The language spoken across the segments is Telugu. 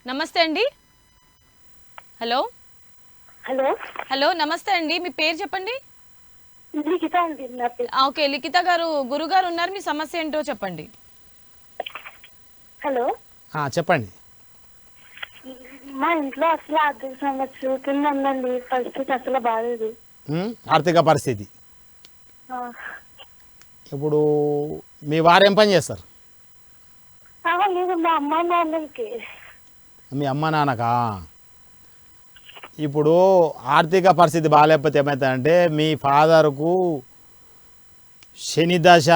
నమస్తే అండి. హలో హలో హలో నమస్తే అండి. మీ పేరు చెప్పండి. లిఖిత అండి నా పేరు. ఓకే లిఖిత గారు, గురుగారు ఉన్నారు. మీ సమస్య ఏంటో చెప్పండి. హలో చెప్పండి. మా ఇంట్లో అసలు ఆర్థిక సమస్య కింద ఉందండి. పరిస్థితి అసలు బాగాలేదు. ఆర్థిక పరిస్థితి ఆ, ఇప్పుడు మీ వారు ఏం పని చేస్తారు? లేదు మా అమ్మ నాన్నలకి. మీ అమ్మ నాన్నకా? ఇప్పుడు ఆర్థిక పరిస్థితి బాగాలేకపోతే ఏమవుతుందంటే మీ ఫాదర్కు శని దశ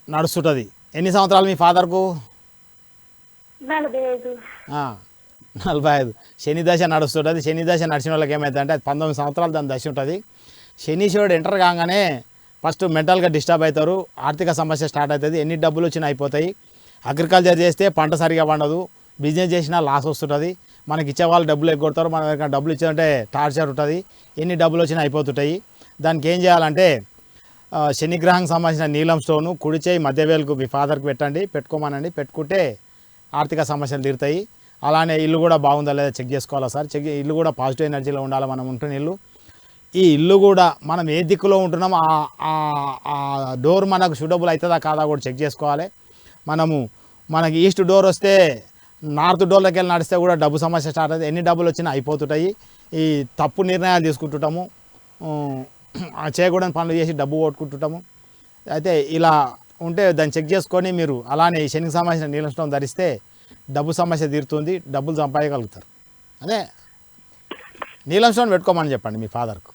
నడుస్తుంటుంది. ఎన్ని సంవత్సరాలు మీ ఫాదర్కు? 45. 45. శని దశ నడుస్తుంటుంది. శని దశ నడిచిన వాళ్ళకి ఏమవుతుందంటే అది 19 సంవత్సరాలు దాని దశ ఉంటుంది. శనీశ్వరుడు ఎంటర్ కాగానే ఫస్ట్ మెంటల్గా డిస్టర్బ్ అవుతారు. ఆర్థిక సమస్య స్టార్ట్ అవుతుంది. ఎన్ని డబ్బులు వచ్చినా అయిపోతాయి. అగ్రికల్చర్ చేస్తే పంట సరిగా పండదు. బిజినెస్ చేసినా లాస్ వస్తుంటుంది. మనకి ఇచ్చే వాళ్ళు డబ్బులు ఎగ్గొడతారు. మనం ఎవరికైనా డబ్బులు ఇచ్చారంటే టార్చర్ ఉంటుంది. ఎన్ని డబ్బులు వచ్చినా అయిపోతుంటాయి. దానికి ఏం చేయాలంటే శనిగ్రహం సంబంధించిన నీలం స్టోను కుడి చేయి మధ్యవేలుకు మీ ఫాదర్కి పెట్టండి, పెట్టుకోమనండి. పెట్టుకుంటే ఆర్థిక సమస్యలు తీరుతాయి. అలానే ఇల్లు కూడా బాగుందా లేదా చెక్ చేసుకోవాలా సార్. ఇల్లు కూడా పాజిటివ్ ఎనర్జీలో ఉండాలి. మనం ఉంటున్న ఇల్లు, ఈ ఇల్లు కూడా మనం ఏ దిక్కులో ఉంటున్నామో ఆ డోర్ మనకు సూటబుల్ అవుతుందా కాదా కూడా చెక్ చేసుకోవాలి. మనకి ఈస్ట్ డోర్ వస్తే నార్త్ డోర్లోకి వెళ్ళి నడిస్తే కూడా డబ్బు సమస్య స్టార్ట్ అవుతుంది. ఎన్ని డబ్బులు వచ్చినా అయిపోతుంటాయి. ఈ తప్పు నిర్ణయాలు తీసుకుంటుంటాము, చేయకూడని పనులు చేసి డబ్బు కొట్టుకుంటుంటాము. అయితే ఇలా ఉంటే దాన్ని చెక్ చేసుకొని మీరు అలానే ఈ శనికి సంబంధించిన నీలం స్టోన్ ధరిస్తే డబ్బు సమస్య తీరుతుంది, డబ్బులు సంపాదించగలుగుతారు. అదే నీలం స్టోన్ పెట్టుకోమని చెప్పండి మీ ఫాదర్కు.